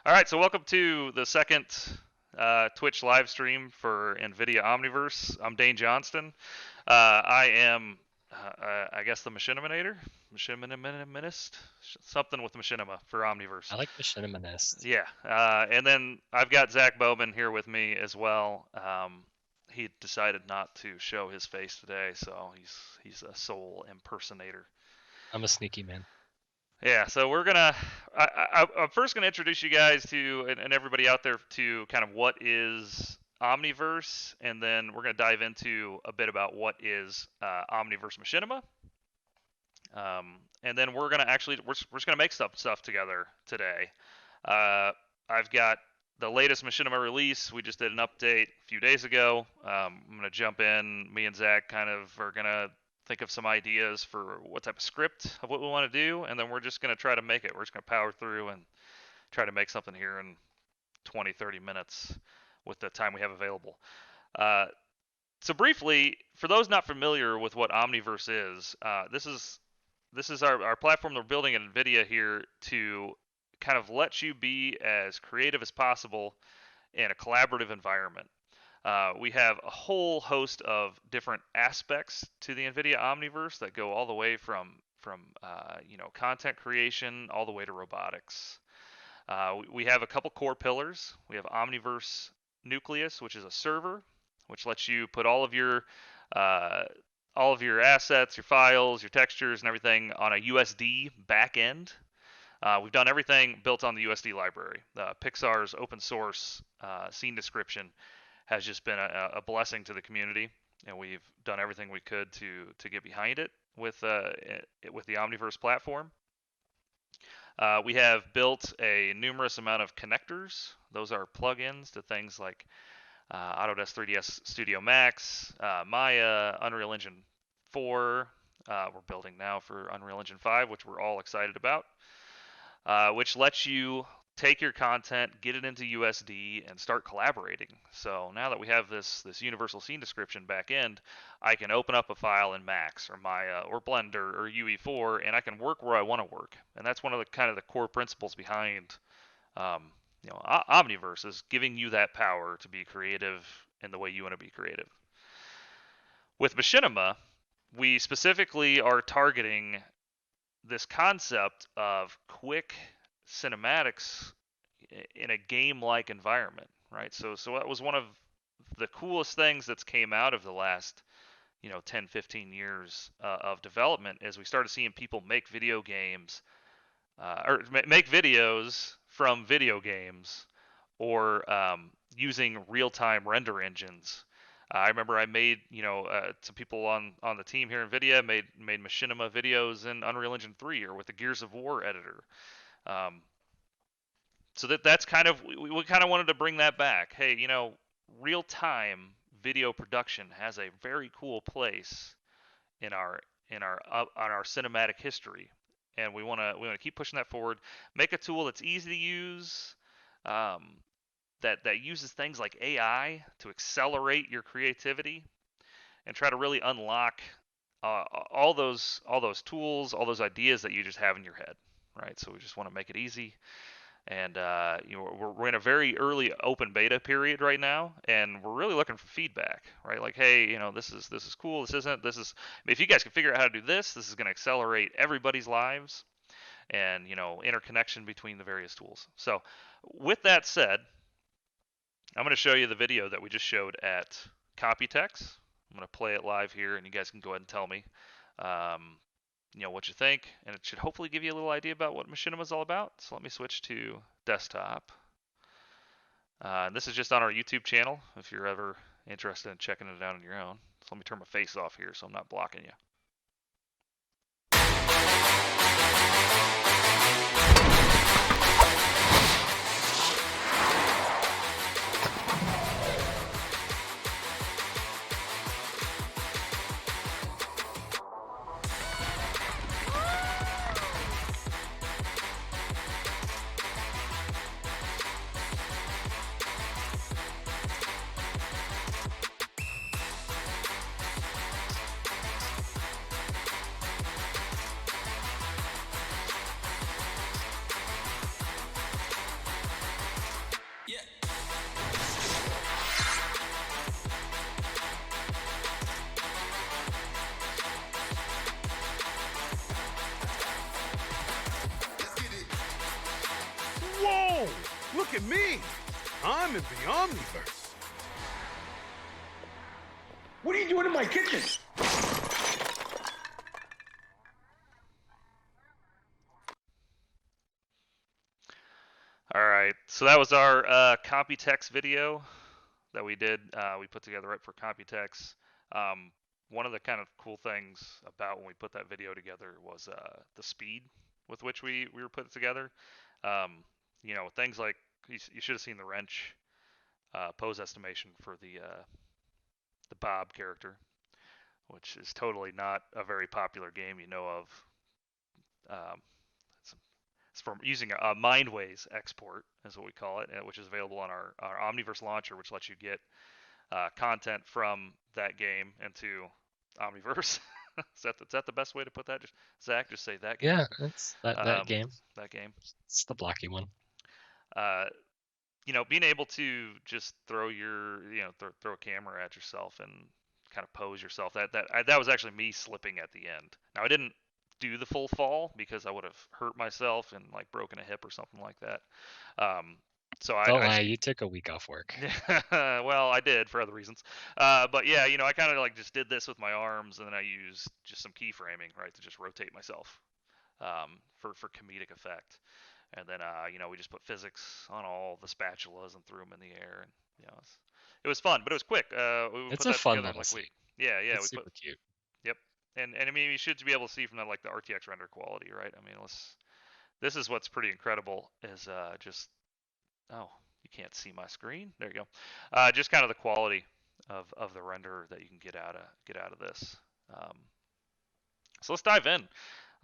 All right, so welcome to the second Twitch live stream for NVIDIA Omniverse. I'm Dane Johnston. I am, I guess, the Machiniminist, something with Machinima for Omniverse. I like Machiniminist. Yeah, and then I've got Zach Bowman here with me as well. He decided not to show his face today, so he's a sole impersonator. I'm a sneaky man. Yeah, so I'm first gonna introduce you guys to and everybody out there to kind of what is Omniverse, and then we're gonna dive into a bit about what is Omniverse Machinima, and then we're just gonna make stuff together today. I've got the latest Machinima release. We just did an update a few days ago. I'm gonna jump in. Me and Zach kind of are gonna think of some ideas for what type of script of what we want to do, and then we're just going to try to make it. We're just going to power through and try to make something here in 20, 30 minutes with the time we have available. So briefly, for those not familiar with what Omniverse is, this is our platform that we're building at NVIDIA here to kind of let you be as creative as possible in a collaborative environment. We have a whole host of different aspects to the NVIDIA Omniverse that go all the way from content creation all the way to robotics. We have a couple core pillars. We have Omniverse Nucleus, which is a server, which lets you put all of your assets, your files, your textures, and everything on a USD backend. We've done everything built on the USD library. Pixar's open source scene description has just been a blessing to the community, and we've done everything we could to get behind it with the Omniverse platform. We have built a numerous amount of connectors. Those are plugins to things like Autodesk 3ds Studio Max, Maya, Unreal Engine 4. We're building now for Unreal Engine 5, which we're all excited about, which lets you take your content, get it into USD, and start collaborating. So now that we have this universal scene description back end, I can open up a file in Max or Maya or Blender or UE4, and I can work where I want to work. And that's one of the kind of the core principles behind Omniverse, is giving you that power to be creative in the way you want to be creative. With Machinima, we specifically are targeting this concept of quick cinematics in a game-like environment, right? So that was one of the coolest things that's came out of the last 10, 15 years of development, is we started seeing people make video games or make videos from video games, or using real-time render engines. I remember I made, some people on the team here in NVIDIA made Machinima videos in Unreal Engine 3 or with the Gears of War editor. So that's kind of, we kind of wanted to bring that back. Hey, real-time video production has a very cool place in our cinematic history, and we want to keep pushing that forward. Make a tool that's easy to use, that uses things like AI to accelerate your creativity, and try to really unlock all those tools, all those ideas that you just have in your head, right? So we just want to make it easy. And we're in a very early open beta period right now, and we're really looking for feedback, right? Like, hey, this is cool. This isn't. This is. If you guys can figure out how to do this, this is going to accelerate everybody's lives, and interconnection between the various tools. So, with that said, I'm going to show you the video that we just showed at Computex. I'm going to play it live here, and you guys can go ahead and tell me, what you think, and it should hopefully give you a little idea about what Machinima is all about. So let me switch to desktop. And this is just on our YouTube channel, if you're ever interested in checking it out on your own. So let me turn my face off here so I'm not blocking you. Whoa! Look at me! I'm in the Omniverse. What are you doing in my kitchen? All right, so that was our Computex video that we did. We put together right for Computex. One of the kind of cool things about when we put that video together was the speed with which we were put it together. You know, things like you should have seen the Wrnch pose estimation for the Bob character, which is totally not a very popular game you know of. It's from using a Mindways export, is what we call it, which is available on our Omniverse launcher, which lets you get content from that game into Omniverse. Is that the best way to put that? Just, Zach, just say that game. Yeah, it's that game. That game. It's the blocky one. You know, being able to just throw your, you know, throw a camera at yourself and kind of pose yourself. That was actually me slipping at the end. Now I didn't do the full fall because I would have hurt myself and like broken a hip or something like that. So Don't lie, you took a week off work. well, I did for other reasons. But yeah, you know, I kind of like just did this with my arms, and then I used just some keyframing, right, to just rotate myself for comedic effect. And then, you know, we just put physics on all the spatulas and threw them in the air, and you know, it was fun, but it was quick. We It's put a that fun together in little like a scene. week. Yeah, It's we super put. cute. Yep. And I mean, you should be able to see from that like the Rtx render quality, right? I mean, this is what's pretty incredible is just oh, you can't see my screen. There you go. Just kind of the quality of the render that you can get out of this. So let's dive in.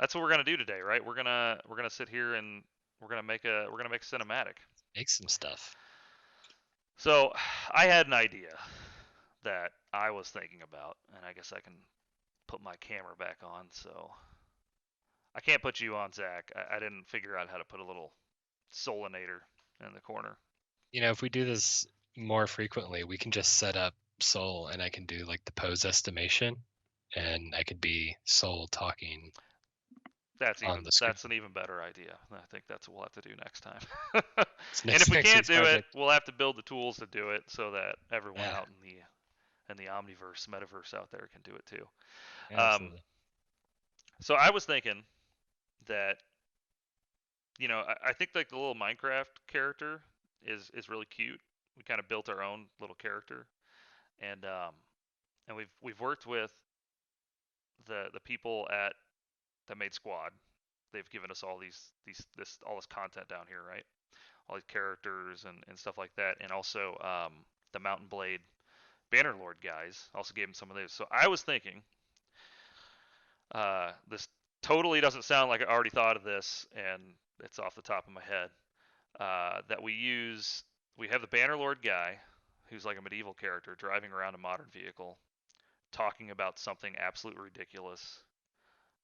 That's what we're gonna do today, right? We're gonna sit here and we're gonna make a cinematic. Make some stuff. So I had an idea that I was thinking about, and I guess I can put my camera back on. So I can't put you on, Zach. I didn't figure out how to put a little solinator in the corner. You know, if we do this more frequently, we can just set up Soul and I can do like the pose estimation and I could be Soul talking. That's an even better idea. I think that's what we'll have to do next time. And if we can't do it, we'll have to build the tools to do it so that everyone out in the Omniverse metaverse out there can do it too. Yeah, so I was thinking that, you know, I think like the little Minecraft character is really cute. We kind of built our own little character, and we've worked with the people that made Squad. They've given us all this content down here, right? All these characters and stuff like that, and also the Mountain Blade Bannerlord guys also gave them some of those. So I was thinking, this totally doesn't sound like I already thought of this, and it's off the top of my head. That we have the Bannerlord guy, who's like a medieval character driving around a modern vehicle, talking about something absolutely ridiculous,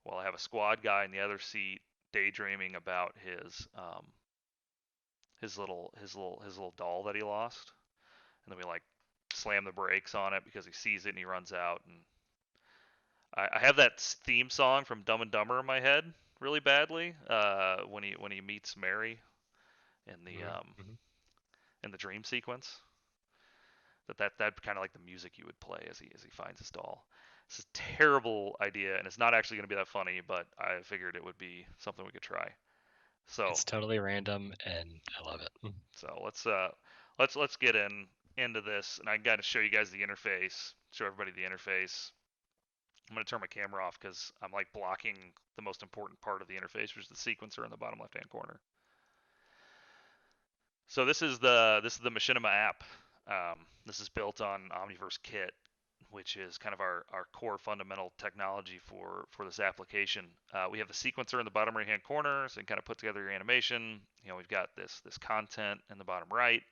while I have a Squad guy in the other seat daydreaming about his little doll that he lost, and then we like slam the brakes on it because he sees it and he runs out. And I have that theme song from Dumb and Dumber in my head really badly when he meets Mary in the in the dream sequence. That kind of like the music you would play as he finds his doll. It's a terrible idea, and it's not actually going to be that funny, but I figured it would be something we could try. So it's totally random, and I love it. So let's get into this, and I got to show you guys the interface, show everybody the interface. I'm going to turn my camera off because I'm like blocking the most important part of the interface, which is the sequencer in the bottom left-hand corner. So this is the Machinima app. This is built on Omniverse Kit, which is kind of our core fundamental technology for this application. We have the sequencer in the bottom right hand corner, so you can kind of put together your animation. You know, we've got this content in the bottom right,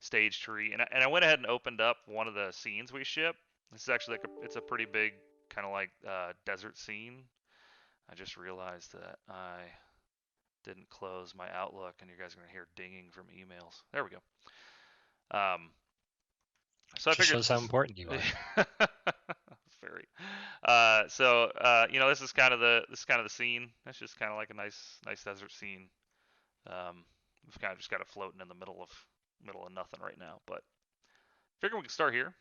stage tree, and I went ahead and opened up one of the scenes we ship. This is actually like it's a pretty big kind of like desert scene. I just realized that I didn't close my Outlook, and you guys are gonna hear dinging from emails. There we go. So I figured shows how important you are. Very. You know, this is kind of the scene. It's just kind of like a nice desert scene. we've kind of just got it floating in the middle of nothing right now. But figure we can start here.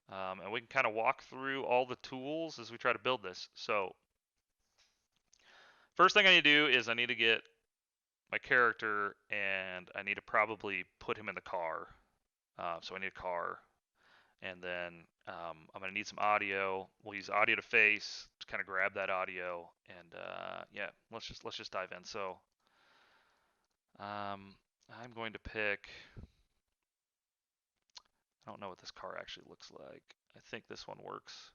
And we can kind of walk through all the tools as we try to build this. So first thing I need to do is I need to get my character, and I need to probably put him in the car. So I need a car, and then I'm gonna need some audio. We'll use audio to face to kind of grab that audio, and yeah, let's just dive in. So I'm going to pick. I don't know what this car actually looks like. I think this one works.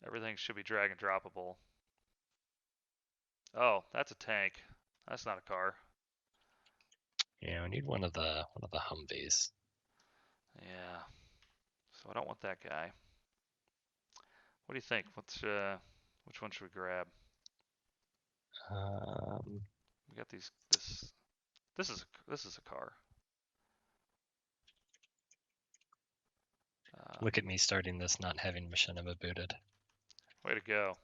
Everything should be drag and droppable. Oh, that's a tank. That's not a car. Yeah, we need one of the Humvees. Yeah. So I don't want that guy. What do you think? Which one should we grab? We got these. This is a car. Look at me starting this not having Machinima booted. Way to go.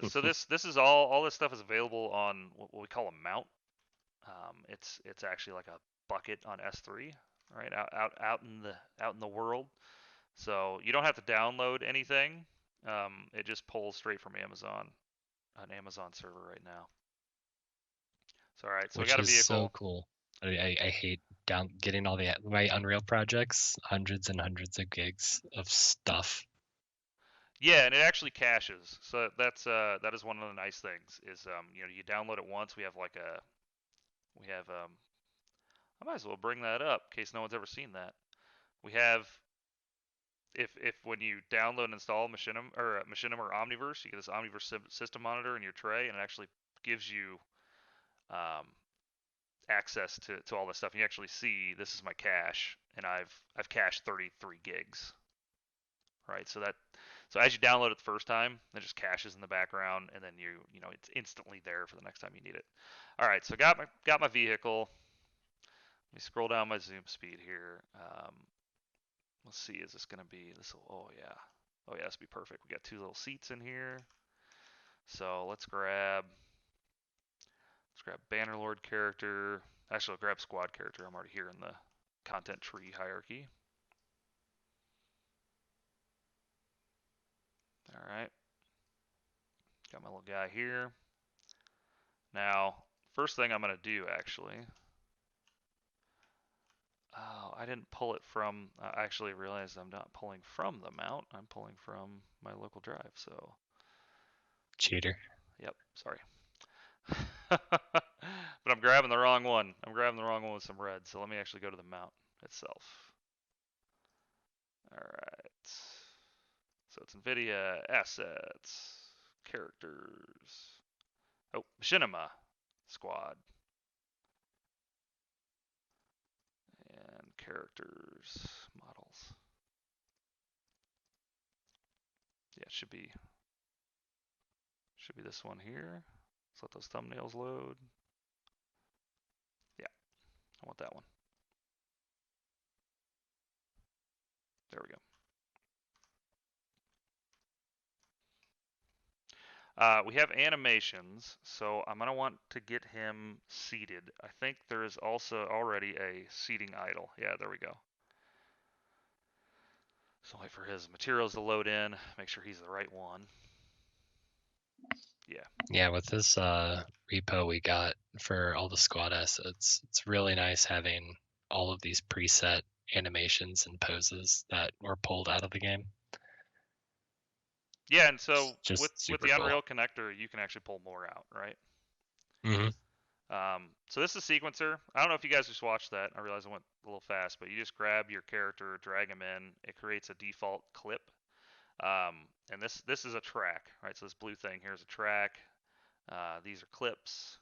So this is all this stuff is available on what we call a mount. It's actually like a bucket on S3, right? Out in the world. So you don't have to download anything. It just pulls straight from Amazon, an Amazon server right now. So all right, so Which we got a is vehicle. so cool. I hate getting all my Unreal projects, hundreds and hundreds of gigs of stuff. Yeah, and it actually caches. So that is one of the nice things is you download it once. We have I might as well bring that up in case no one's ever seen that. We have if when you download and install Machinima or Omniverse, you get this Omniverse system monitor in your tray, and it actually gives you access to all this stuff. And you actually see this is my cache, and I've cached 33 gigs. Right, so as you download it the first time, it just caches in the background, and then it's instantly there for the next time you need it. All right, so got my vehicle. Let me scroll down my zoom speed here. Let's see, is this gonna be this? Oh yeah, this will be perfect. We got two little seats in here. So let's grab Bannerlord character. Actually, I'll grab squad character. I'm already here in the content tree hierarchy. All right, got my little guy here. Now, first thing I'm gonna do actually. Oh, I didn't pull it from. I actually realized I'm not pulling from the mount. I'm pulling from my local drive. So. Cheater. Yep. Sorry. But I'm grabbing the wrong one. I'm grabbing the wrong one with some red. So let me actually go to the mount itself. All right. So it's NVIDIA assets, characters. Oh, Machinima squad. And characters, models. Yeah, it should be this one here. Let's let those thumbnails load. Yeah, I want that one. There we go. We have animations, so I'm going to want to get him seated. I think there is also already a seating idle. Yeah, there we go. So wait for his materials to load in, make sure he's the right one. Yeah. Yeah, with this repo we got for all the squad assets, it's really nice having all of these preset animations and poses that were pulled out of the game. Yeah, and so Just with the Unreal connector, you can actually pull more out, right? Mm-hmm. So this is a sequencer. I don't know if you guys just watched that. I realize I went a little fast, but you just grab your character, drag him in. It creates a default clip. And this is a track, right? So this blue thing here is a track. These are clips.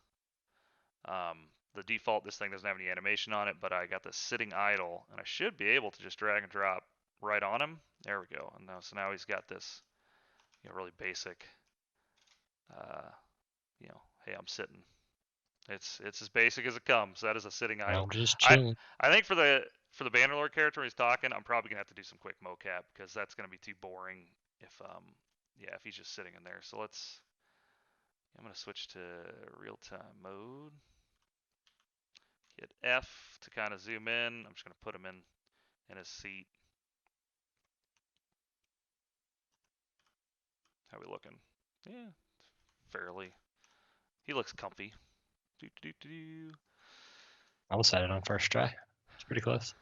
The default, this thing doesn't have any animation on it, but I got this sitting idle, and I should be able to just drag and drop right on him. There we go. And now he's got this, really basic, hey, I'm sitting. It's as basic as it comes. That is a sitting idle. I'm just chilling. I think for the Bannerlord character when he's talking, I'm probably gonna have to do some quick mocap because that's gonna be too boring if he's just sitting in there. So I'm gonna switch to real time mode. Hit F to kind of zoom in. I'm just going to put him in his seat. How we looking? Yeah, fairly. He looks comfy. Almost had it on first try. It's pretty close.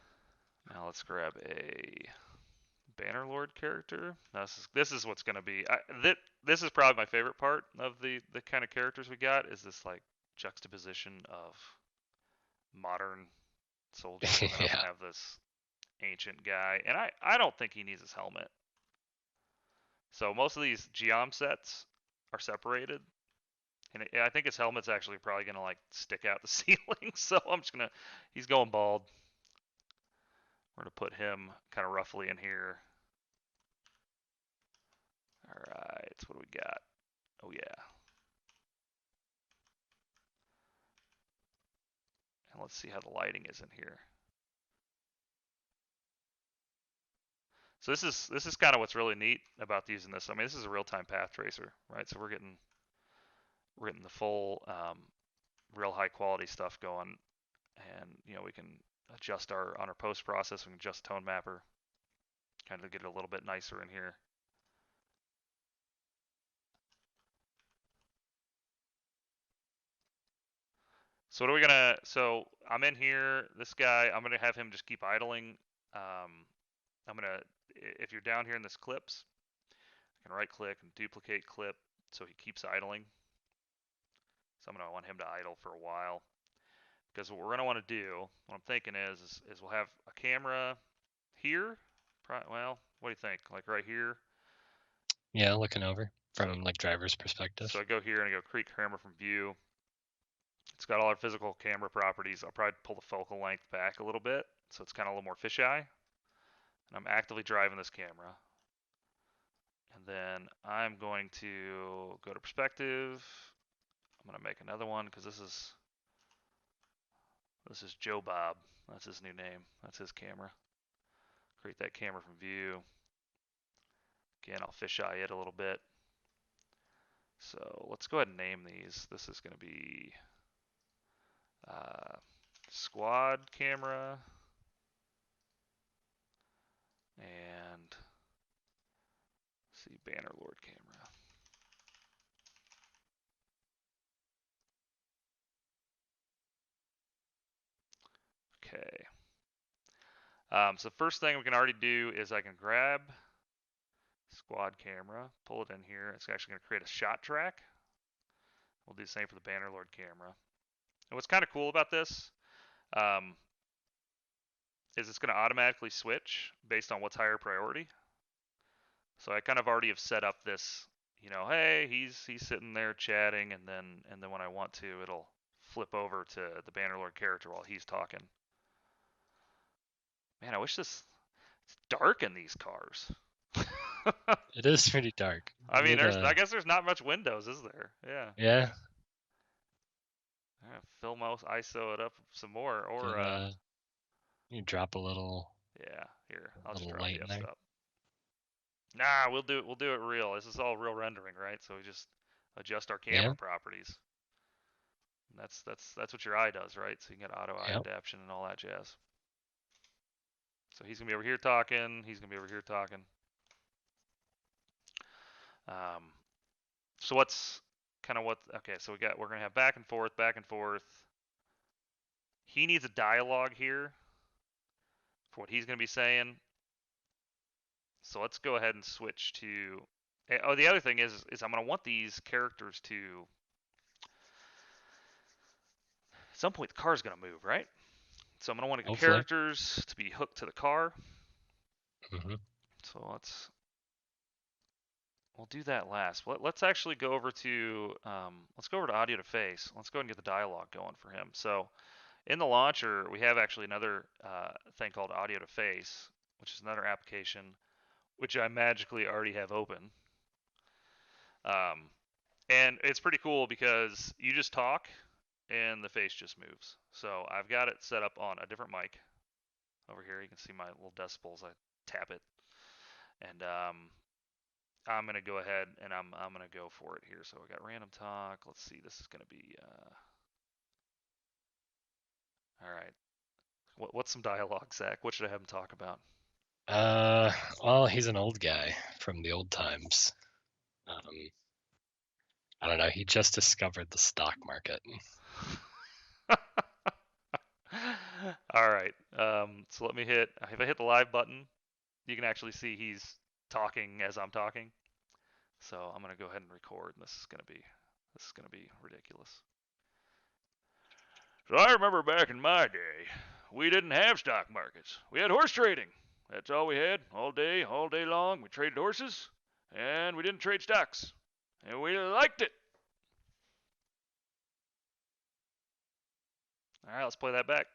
Now let's grab a Bannerlord character. Now this is what's going to be. This is probably my favorite part of the kind of characters we got. Is this like juxtaposition of modern soldiers, and then I'm gonna have this ancient guy, and I don't think he needs his helmet. So most of these geom sets are separated, and I think his helmet's actually probably gonna like stick out the ceiling. So I'm just gonna, he's going bald. We're gonna put him kind of roughly in here. All right, what do we got? Oh yeah. And let's see how the lighting is in here. So this is kind of what's really neat about using this. I mean, this is a real-time path tracer, right? So we're getting the full real high quality stuff going, and you know, we can adjust on our post process. We can adjust tone mapper, kind of get it a little bit nicer in here. So what are we gonna? So I'm in here. This guy, I'm gonna have him just keep idling. I'm gonna, if you're down here in this clips, I can right click and duplicate clip so he keeps idling. So I'm gonna want him to idle for a while, because what we're gonna want to do, what I'm thinking is we'll have a camera here. Well, what do you think? Like right here? Yeah, looking over from like driver's perspective. So I go here and I go create camera from view. It's got all our physical camera properties. I'll probably pull the focal length back a little bit, so it's kind of a little more fisheye. And I'm actively driving this camera. And then I'm going to go to perspective. I'm going to make another one because this is Joe Bob. That's his new name. That's his camera. Create that camera from view. Again, I'll fisheye it a little bit. So let's go ahead and name these. This is going to be squad camera and see, Bannerlord camera. Okay. So first thing we can already do is I can grab squad camera, pull it in here. It's actually going to create a shot track. We'll do the same for the Bannerlord camera. And what's kind of cool about this is it's going to automatically switch based on what's higher priority. So I kind of already have set up this, you know, hey, he's sitting there chatting, and then when I want to, it'll flip over to the Bannerlord character while he's talking. Man, I wish it's dark in these cars. It is pretty dark. I mean, I guess there's not much windows, is there? Yeah. Yeah. Film ISO it up some more, or you drop a little. Yeah, here, I'll just drop light the in there. F-stop. Nah, we'll do it real. This is all real rendering, right? So we just adjust our camera properties. And that's what your eye does, right? So you can get auto eye adaptation and all that jazz. So he's gonna be over here talking. He's gonna be over here talking. So what's kind of what? Okay, so we're gonna have back and forth, back and forth. He needs a dialogue here for what he's gonna be saying. So let's go ahead and switch to. Oh, the other thing is I'm gonna want these characters to. At some point, the car's gonna move, right? So I'm gonna want the characters to be hooked to the car. Mm-hmm. So we'll do that last. Let's actually go over to audio to face. Let's go ahead and get the dialogue going for him. So in the launcher, we have actually another thing called audio to face, which is another application, which I magically already have open. And it's pretty cool because you just talk and the face just moves. So I've got it set up on a different mic. Over here, you can see my little decibels. I tap it. And I'm going to go ahead and I'm going to go for it here. So we got random talk. Let's see, this is going to be... All What's some dialogue, Zach? What should I have him talk about? Well, he's an old guy from the old times. I don't know. He just discovered the stock market. All right. So let me hit. If I hit the live button, you can actually see he's talking as I'm talking. So I'm gonna go ahead and record. And this is gonna be ridiculous. So I remember back in my day, we didn't have stock markets. We had horse trading. That's all we had, all day long. We traded horses, and we didn't trade stocks, and we liked it. All right, let's play that back.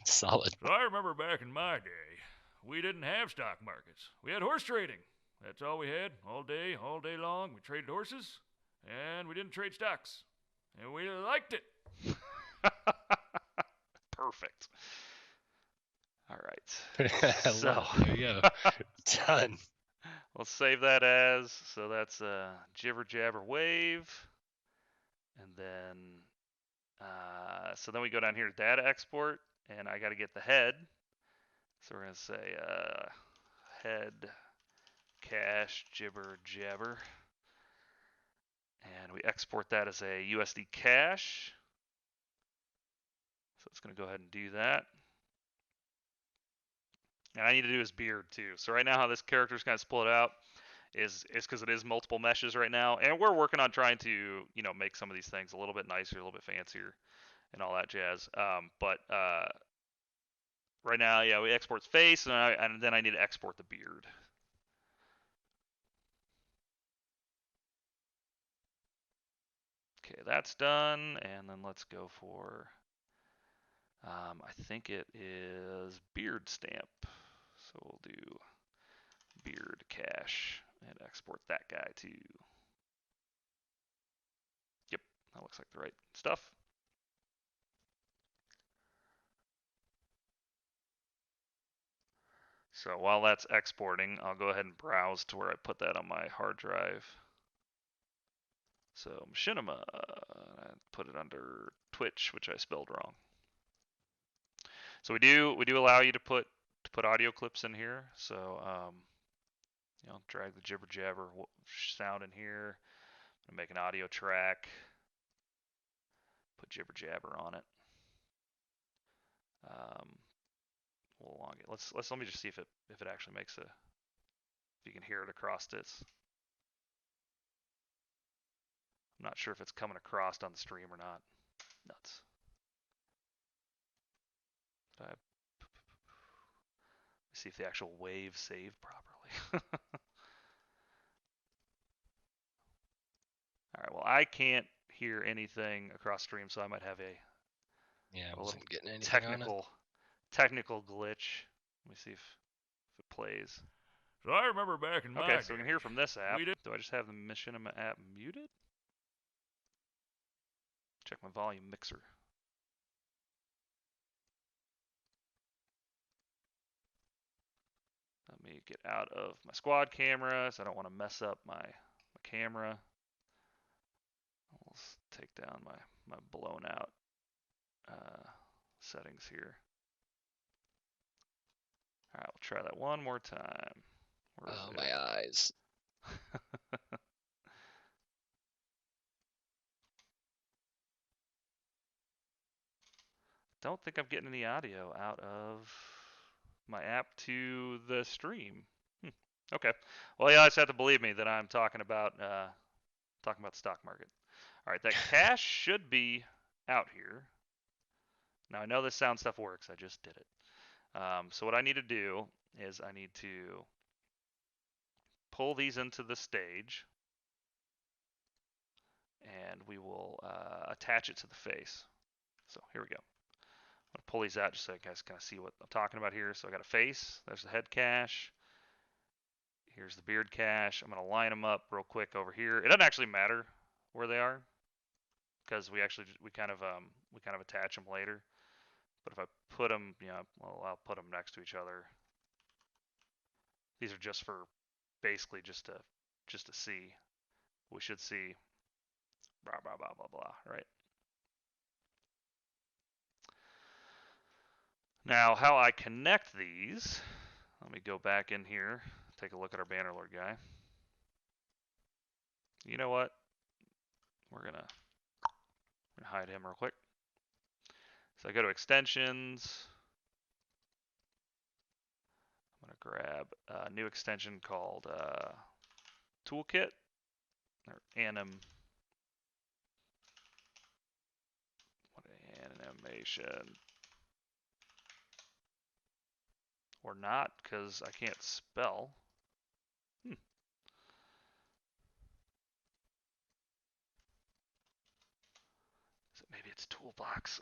Solid. So I remember back in my day, we didn't have stock markets. We had horse trading. That's all we had, all day long. We traded horses, and we didn't trade stocks, and we liked it. Perfect. All right. So there you go. Done. Let's save that as, so that's jibber jabber wave, and then so then we go down here to data export, and I got to get the head. So we're gonna say head cache jibber jabber, and we export that as a USD cache. So it's gonna go ahead and do that. And I need to do his beard too. So right now how this character is kind of split out is because it is multiple meshes right now, and we're working on trying to make some of these things a little bit nicer, a little bit fancier, and all that jazz. But right now, yeah, we export face, and then I need to export the beard. Okay, that's done, and then let's go for. I think it is beard stamp. So we'll do beard cache and export that guy too. Yep, that looks like the right stuff. So while that's exporting, I'll go ahead and browse to where I put that on my hard drive. So Machinima, I put it under Twitch, which I spelled wrong. So we do allow you to put audio clips in here. So drag the jibber jabber sound in here. I'm gonna make an audio track. Put jibber jabber on it. We'll log it. Let me just see if it actually makes if you can hear it across this. I'm not sure if it's coming across on the stream or not. Nuts. Let's see if the actual wave saved properly. All right. Well, I can't hear anything across stream, so I might have a I little wasn't getting anything technical glitch. Let me see if it plays. So I remember back in my day, so we can hear from this app. Do I just have the Machinima app muted? Check my volume mixer. Let me get out of my squad camera, so I don't want to mess up my camera. I'll take down my blown out settings here. All right, we'll try that one more time. Oh, my eyes. Don't think I'm getting any audio out of my app to the stream. Okay. Well, yeah, I just have to believe me that I'm talking about the stock market. All right, that cache should be out here. Now I know this sound stuff works. I just did it. So what I need to do is I need to pull these into the stage, and we will attach it to the face. So here we go. I'm gonna pull these out just so you guys kind of see what I'm talking about here. So I got a face. There's the head cache. Here's the beard cache. I'm gonna line them up real quick over here. It doesn't actually matter where they are because we kind of attach them later. But if I put them, I'll put them next to each other. These are just for basically just to see. We should see blah blah blah blah blah, right? Now, how I connect these, let me go back in here, take a look at our Bannerlord guy. You know what? We're gonna hide him real quick. So I go to extensions. I'm gonna grab a new extension called Toolkit or Anim. What animation? Or not, because I can't spell. So maybe it's Toolbox.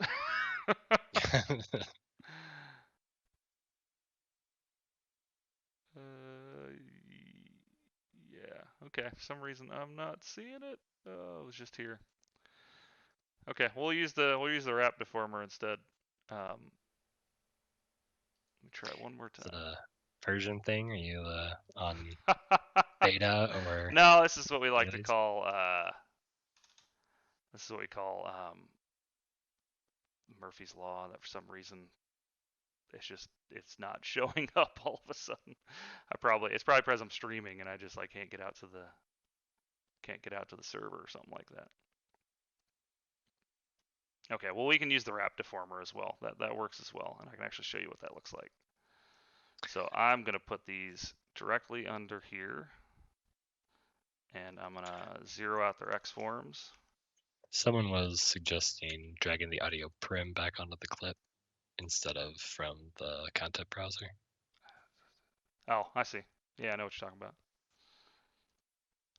Yeah. Okay. For some reason I'm not seeing it. Oh, it was just here. Okay, we'll use the wrap deformer instead. Let me try it one more Is it time. a version thing? Are you on beta or? No, this is what we like to betas? call. This is what we call Murphy's Law. That for some reason it's not showing up all of a sudden. It's probably because I'm streaming and I just like can't get out to the server or something like that. Okay, well we can use the wrap deformer as well. That works as well, and I can actually show you what that looks like. So I'm gonna put these directly under here, and I'm gonna zero out their X forms. Someone was suggesting dragging the audio prim back onto the clip instead of from the content browser. Oh, I see. Yeah, I know what you're talking about.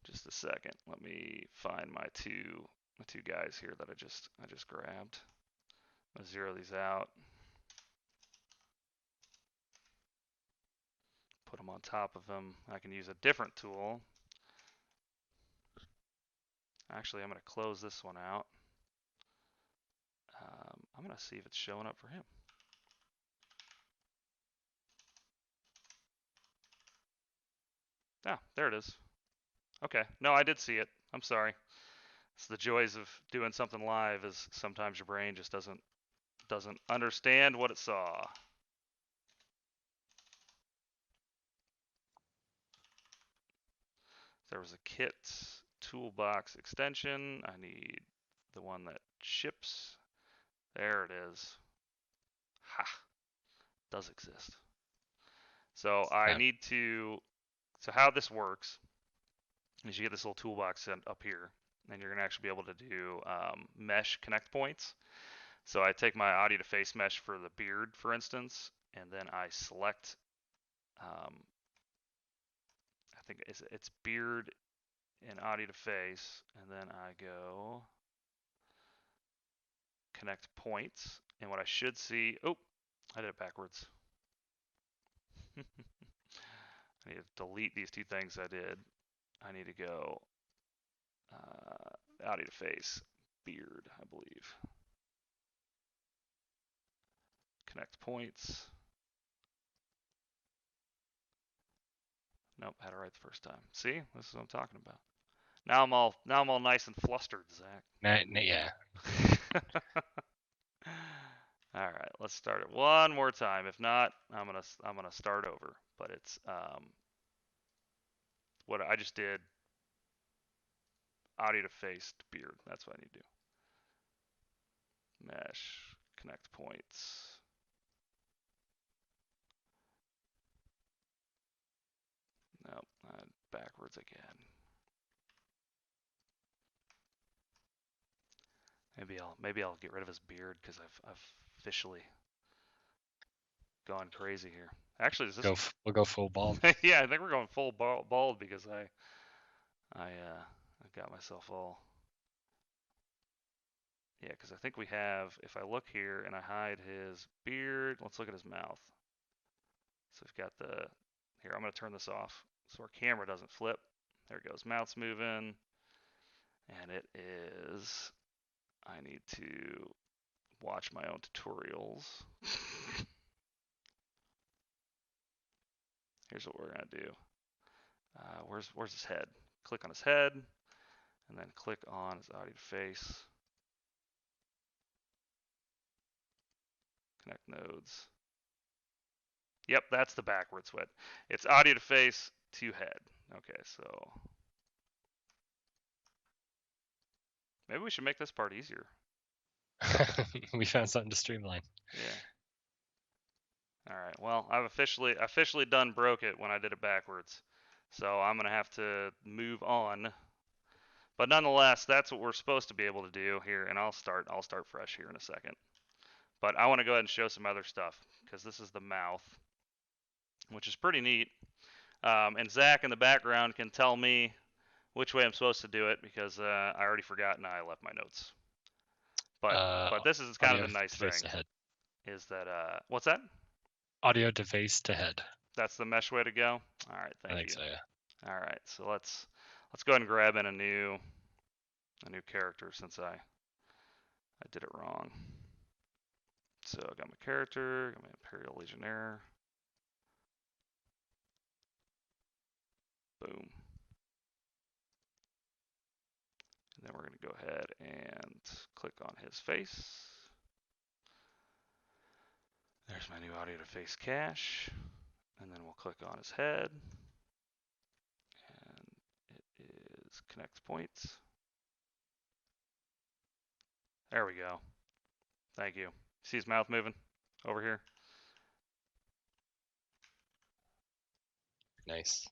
Just a second. Let me find my two guys here that I just grabbed. I'm gonna zero these out. Put them on top of them. I can use a different tool. Actually, I'm gonna close this one out. I'm gonna see if it's showing up for him. Ah, there it is. Okay. No, I did see it. I'm sorry. It's the joys of doing something live is sometimes your brain just doesn't understand what it saw. There was a kit toolbox extension. I need the one that ships. There it is. Ha. Does exist. So I need to, so how this works is you get this little toolbox up here, and you're going to actually be able to do mesh connect points. So I take my audio to face mesh for the beard, for instance, and then I select, I think it's beard and audio to face, and then I go connect points, and what I should see, oh, I did it backwards. I need to delete these two things I did. I need to go audio to face, beard, I believe. Connect points. Nope, had it right the first time. See, this is what I'm talking about. Now I'm all nice and flustered, Zach. Yeah. All right, let's start it one more time. If not, I'm gonna start over. But it's what I just did. Audio to face to beard. That's what I need to do. Mesh, connect points. Nope, backwards again. Maybe I'll get rid of his beard because I've officially gone crazy here. Actually, is this? We'll go full bald. Yeah, I think we're going full bald because I got myself all. Yeah, because I think we have. If I look here and I hide his beard, let's look at his mouth. So we've got the. Here, I'm gonna turn this off so our camera doesn't flip. There it goes. Mouth's moving, and it is. I need to watch my own tutorials. Here's what we're gonna do. Where's his head? Click on his head, and then click on his audio face. Connect nodes. Yep, that's the backward switch. It's audio to face to head. Okay, so maybe we should make this part easier. We found something to streamline. Yeah. All right. Well, I've officially done broke it when I did it backwards. So I'm going to have to move on. But nonetheless, that's what we're supposed to be able to do here, and I'll start fresh here in a second. But I want to go ahead and show some other stuff because this is the mouth, which is pretty neat. And Zach in the background can tell me which way I'm supposed to do it because I already forgot and I left my notes. But this is kind of the nice thing. Is that what's that? Audio to face to head. That's the mesh way to go. All right, thank you. I think so, yeah. All right, so let's go ahead and grab in a new character since I did it wrong. So I got my character, got my Imperial Legionnaire. Boom. And then we're going to go ahead and click on his face. There's my new audio to face cache. And then we'll click on his head. And it is connect points. There we go. Thank you. See his mouth moving over here? Nice.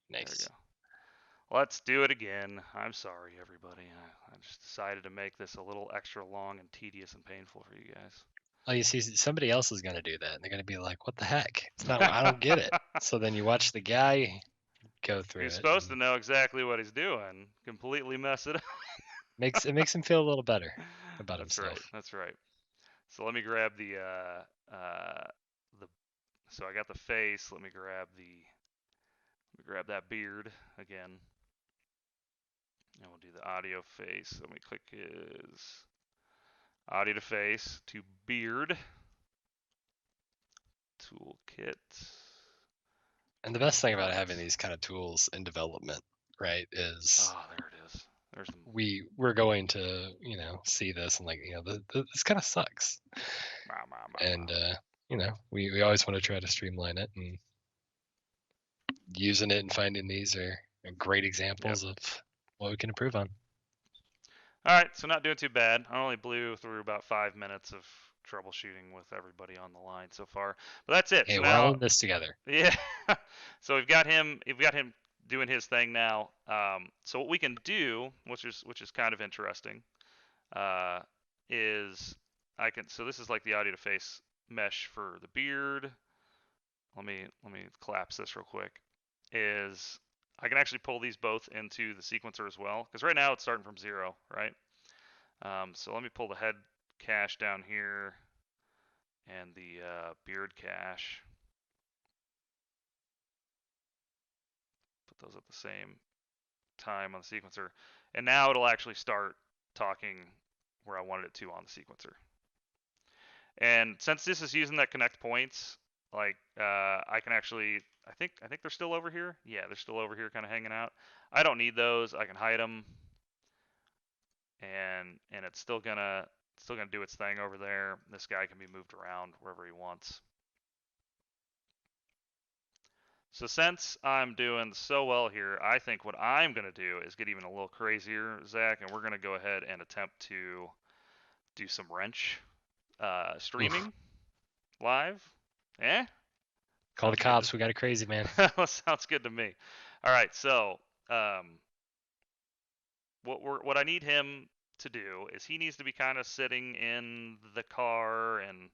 There we go. Let's do it again. I'm sorry, everybody. I just decided to make this a little extra long and tedious and painful for you guys. Oh, you see, somebody else is going to do that. And they're going to be like, what the heck? It's not, I don't get it. So then you watch the guy go through He's supposed to know exactly what he's doing, completely mess it up. It makes him feel a little better about himself. That's right. So let me grab so I got the face. Let me grab that beard again. And we'll do the audio face. Let me click his audio to face to beard. Toolkit. And the best thing about having these kind of tools in development, right, is there it is. There's we're going to, see this and like, this kind of sucks. And we always want to try to streamline it, and using it and finding these are great examples of what we can improve on. All right, so not doing too bad. I only blew through about 5 minutes of troubleshooting with everybody on the line so far, but that's it. Hey, so we're all in this together. Yeah. So we've got him doing his thing now. So what we can do, which is kind of interesting, is so this is like the audio to face mesh for the beard. Let me collapse this real quick. Is I can actually pull these both into the sequencer as well, because right now it's starting from 0, right? So let me pull the head cache down here and the beard cache. Put those at the same time on the sequencer. And now it'll actually start talking where I wanted it to on the sequencer. And since this is using that connect points, like I can actually, I think they're still over here. Yeah, they're still over here kind of hanging out. I don't need those. I can hide them. And it's still gonna do its thing over there. This guy can be moved around wherever he wants. So since I'm doing so well here, I think what I'm going to do is get even a little crazier, Zach, and we're going to go ahead and attempt to do some Wrnch streaming live. Call the cops. We got a crazy man. Sounds good to me. All right, so what I need him to do is he needs to be kind of sitting in the car and,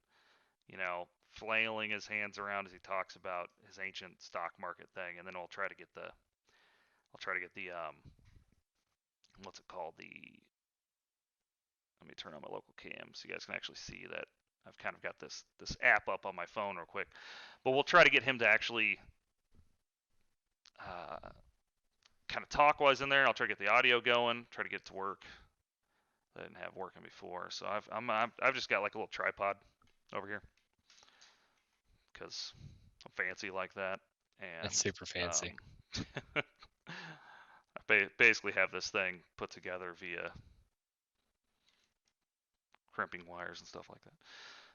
flailing his hands around as he talks about his ancient stock market thing, and then I'll try to get the what's it called? Let me turn on my local cam so you guys can actually see that I've kind of got this app up on my phone real quick. But we'll try to get him to actually kind of talk while he's in there. I'll try to get the audio going, try to get it to work. I didn't have working before, so I've just got like a little tripod over here because I'm fancy like that. And that's super fancy. I basically have this thing put together via crimping wires and stuff like that.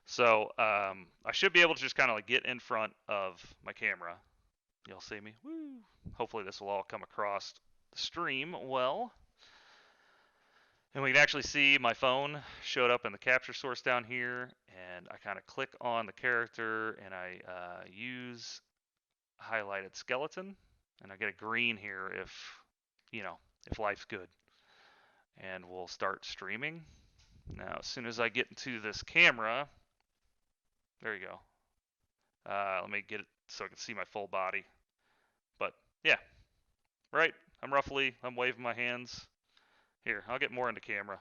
So I should be able to just kind of like get in front of my camera. You'll see me. Woo! Hopefully this will all come across the stream well. And we can actually see my phone showed up in the capture source down here, and I kind of click on the character and I use highlighted skeleton, and I get a green here if, you know, if life's good. And we'll start streaming. Now, as soon as I get into this camera, there you go. Let me get it so I can see my full body. But yeah, right. I'm waving my hands. Here, I'll get more into camera.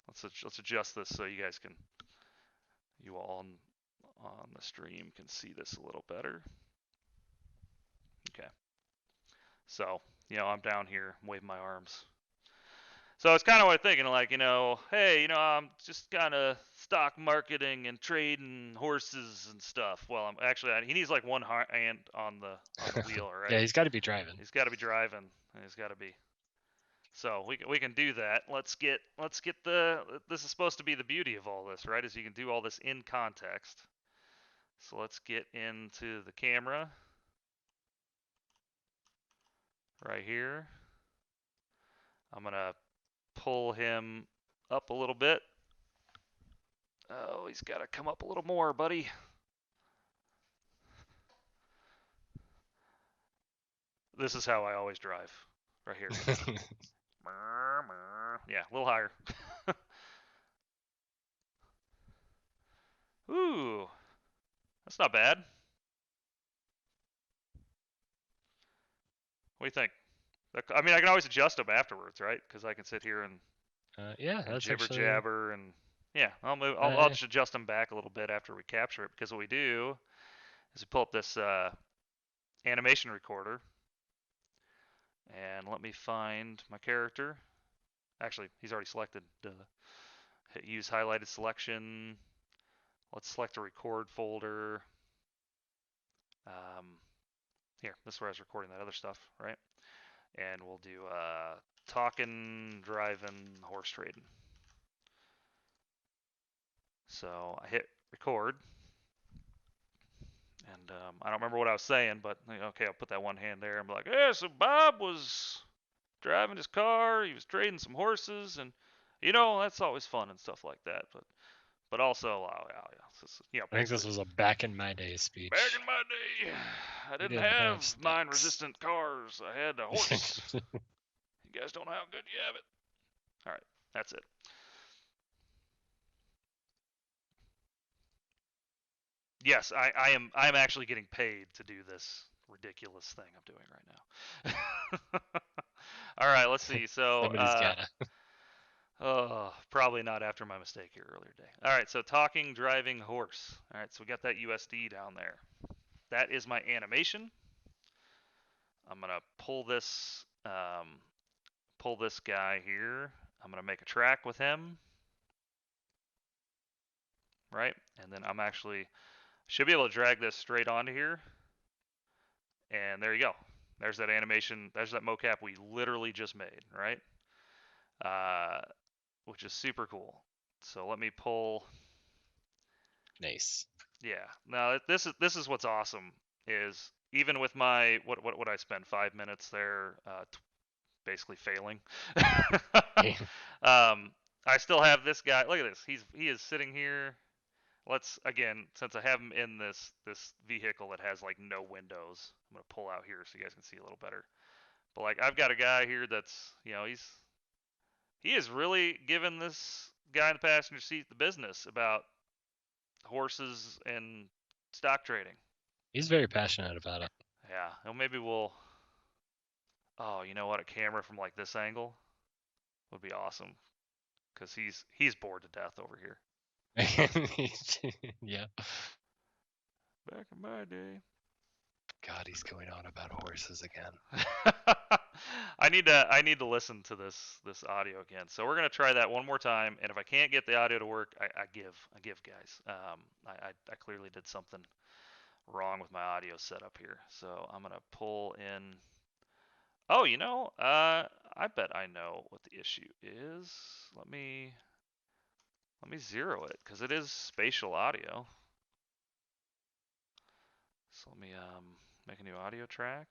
Let's adjust this so you guys can, you all on the stream can see this a little better. Okay. So, you know, I'm down here, I'm waving my arms. So it's kind of what I'm thinking, like, you know, hey, you know, I'm just kind of stock marketing and trading horses and stuff. Well, I'm actually, he needs like one hand on the wheel, right? Yeah, he's got to be driving. He's got to be driving. He's got to be. So we can do that. Let's get this is supposed to be the beauty of all this, right? Is you can do all this in context. So let's get into the camera right here. I'm gonna pull him up a little bit. Oh, he's got to come up a little more, buddy. This is how I always drive, right here. Yeah, a little higher. Ooh, that's not bad. What do you think? I mean, I can always adjust them afterwards, right? Because I can sit here and yeah, that's jibber actually... jabber, and yeah, I'll just adjust them back a little bit after we capture it. Because what we do is we pull up this animation recorder, and let me find my character. Actually, he's already selected. Hit use highlighted selection. Let's select a record folder. Here, this is where I was recording that other stuff, right? And we'll do talking, driving, horse trading. So I hit record, and I don't remember what I was saying, but okay, I'll put that one hand there and be like, yeah, so Bob was driving his car, he was trading some horses, and you know, that's always fun and stuff like that. But also, yeah, I think this was a back in my day speech. Back in my day, I didn't have mine-resistant cars. I had a horse. You guys don't know how good you have it. All right, that's it. Yes, I'm actually getting paid to do this ridiculous thing I'm doing right now. All right, let's see. So somebody's gotta. Oh, probably not after my mistake here earlier today. All right, so talking, driving, horse. All right, so we got that USD down there. That is my animation. I'm gonna pull this guy here. I'm gonna make a track with him, right? And then I'm actually should be able to drag this straight onto here. And there you go. There's that animation. There's that mocap we literally just made, right? Which is super cool. So let me pull. Nice. Yeah. Now this is what's awesome is even with my what would I spend 5 minutes there, basically failing. I still have this guy. Look at this. He is sitting here. Let's again, since I have him in this vehicle that has like no windows, I'm gonna pull out here so you guys can see a little better. But like I've got a guy here that's he is really giving this guy in the passenger seat the business about horses and stock trading. He's very passionate about it. Yeah, well, maybe we'll. Oh, you know what? A camera from like this angle would be awesome, because he's bored to death over here. Yeah. Back in my day. God, he's going on about horses again. I need to listen to this audio again. So we're gonna try that one more time, and if I can't get the audio to work, I give guys. I clearly did something wrong with my audio setup here. So I'm gonna pull in. Oh, you know, I bet I know what the issue is. Let me Let me zero it, because it is spatial audio. So let me make a new audio track.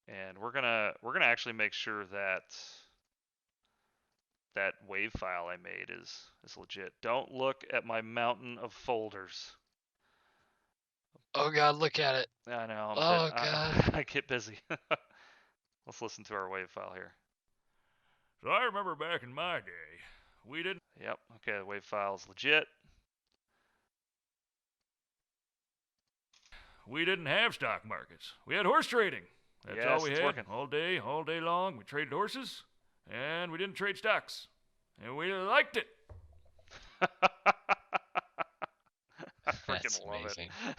And we're gonna actually make sure that that wave file I made is legit. Don't look at my mountain of folders. Oh God, look at it. I know. Oh God. I get busy. Let's listen to our wave file here. So I remember back in my day, we didn't. Yep. Okay, the wave file's legit. We didn't have stock markets. We had horse trading. That's Yes, all we it's had. working. All day long. We traded horses, and we didn't trade stocks. And we liked it. I That's freaking love amazing. it.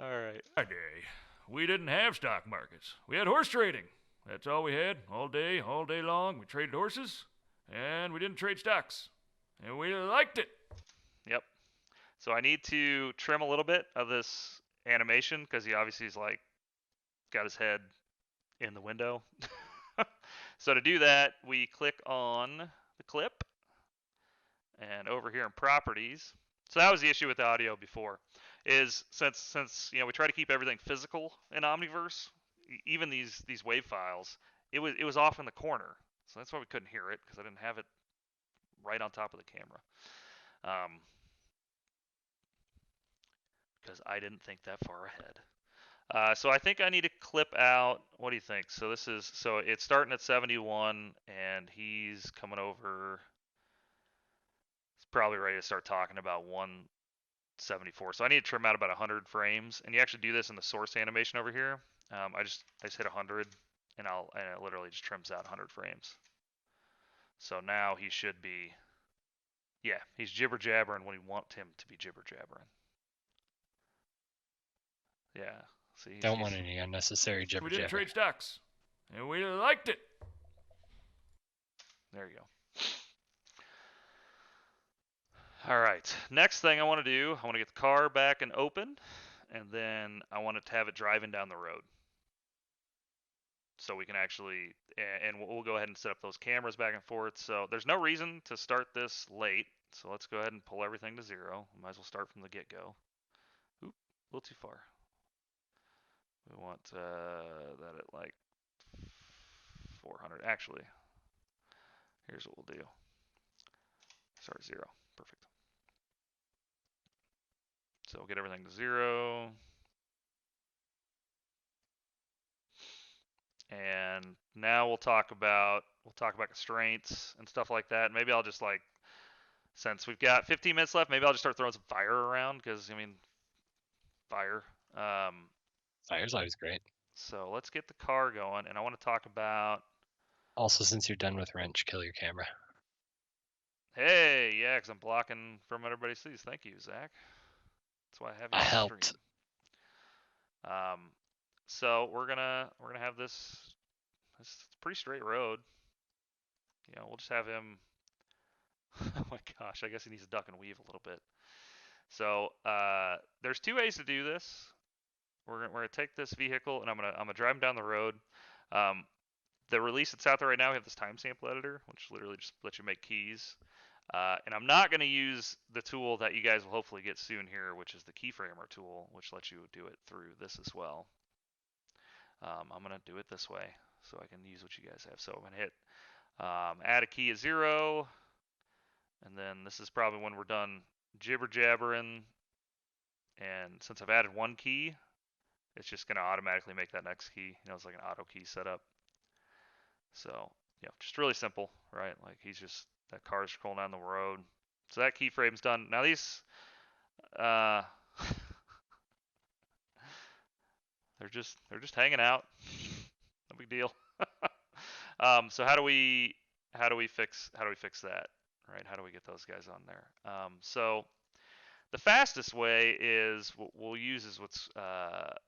All right. My day, we didn't have stock markets. We had horse trading. That's all we had. All day long. We traded horses, and we didn't trade stocks. And we liked it. Yep. So I need to trim a little bit of this animation because he obviously is like got his head in the window. So to do that, we click on the clip and over here in properties. So that was the issue with the audio before, is since we try to keep everything physical in Omniverse, even these wave files, it was off in the corner. So that's why we couldn't hear it, because I didn't have it right on top of the camera. Because I didn't think that far ahead. So I think I need to clip out. What do you think? So it's starting at 71, and he's coming over. He's probably ready to start talking about 174. So I need to trim out about 100 frames, and you actually do this in the source animation over here. I just hit 100, and it literally just trims out 100 frames. So now he should be, yeah, he's jibber jabbering when we want him to be jibber jabbering. Yeah. See, Don't want any unnecessary jibber We didn't jabber. trade stocks, and we liked it. There you go. All right. Next thing I want to do, I want to get the car back and open, and then I want to have it driving down the road. So we can actually, and we'll go ahead and set up those cameras back and forth. So there's no reason to start this late. So let's go ahead and pull everything to 0. We might as well start from the get-go. Oop, a little too far. We want that at like 400. Actually, here's what we'll do. Start 0. Perfect. So we'll get everything to 0. And now we'll talk about constraints and stuff like that. Maybe I'll just since we've got 15 minutes left, maybe I'll just start throwing some fire around, because I mean, fire. Fire's always great. So let's get the car going, and I want to talk about. Also, since you're done with Wrnch, kill your camera. Hey, yeah, because I'm blocking from what everybody sees. Thank you, Zach. That's why I have you I on helped. stream. So we're gonna have this pretty straight road. We'll just have him. Oh my gosh, I guess he needs to duck and weave a little bit. So there's 2 ways to do this. We're gonna take this vehicle, and I'm gonna drive him down the road. The release that's out there right now, we have this timestamp editor, which literally just lets you make keys. And I'm not going to use the tool that you guys will hopefully get soon here, which is the keyframer tool, which lets you do it through this as well. I'm going to do it this way so I can use what you guys have. So I'm going to hit add a key at 0. And then this is probably when we're done jibber jabbering. And since I've added 1 key, it's just going to automatically make that next key. It's like an auto key setup. So, just really simple, right? Like that car's scrolling down the road. So that keyframe's done. Now these, they're just hanging out. No big deal. So how do we fix that, right? How do we get those guys on there? So the fastest way is what we'll use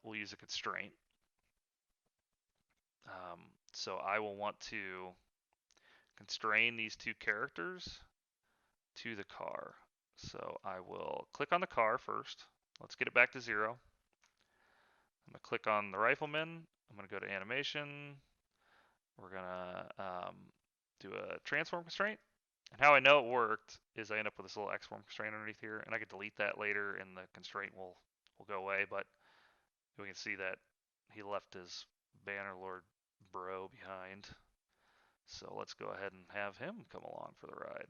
we'll use a constraint. So I will want to constrain these 2 characters to the car. So I will click on the car first. Let's get it back to 0. I'm gonna click on the rifleman. I'm gonna go to animation. We're gonna do a transform constraint. And how I know it worked is I end up with this little X-form constraint underneath here, and I could delete that later, and the constraint will go away. But we can see that he left his Bannerlord bro behind. So let's go ahead and have him come along for the ride.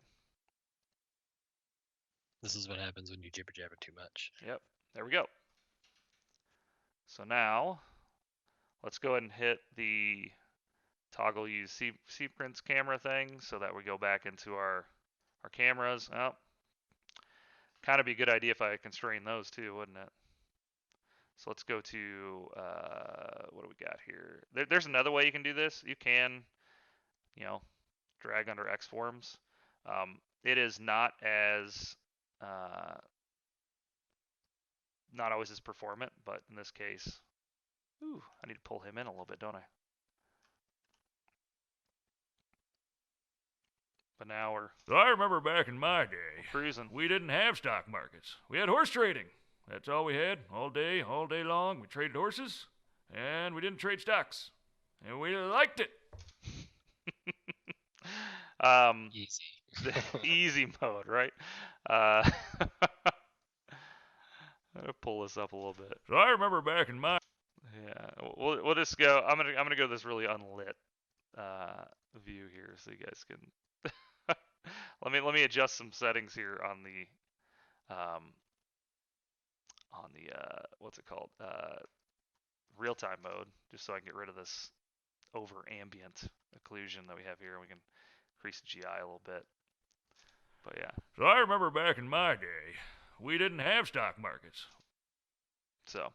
This is what happens when you jibber jabber too much. Yep, there we go. So now let's go ahead and hit the toggle use sequence camera thing so that we go back into our cameras. Oh, kind of be a good idea if I constrain those too, wouldn't it? So let's go to, what do we got here? There's another way you can do this. You can, drag under X forms. It is not as, not always as performant, but in this case, ooh, I need to pull him in a little bit, don't I? But now we're So I remember back in my day, cruising. we didn't have stock markets. We had horse trading. That's all we had, all day long. We traded horses, and we didn't trade stocks. And we liked it. Easy. The easy mode, right? I'm gonna pull this up a little bit. So I remember back in my Yeah, we'll just go. I'm gonna go this really unlit view here, so you guys can. let me adjust some settings here on the what's it called, real time mode, just so I can get rid of this over ambient occlusion that we have here, and we can increase the GI a little bit. But yeah. So I remember back in my day, we didn't have stock markets. So,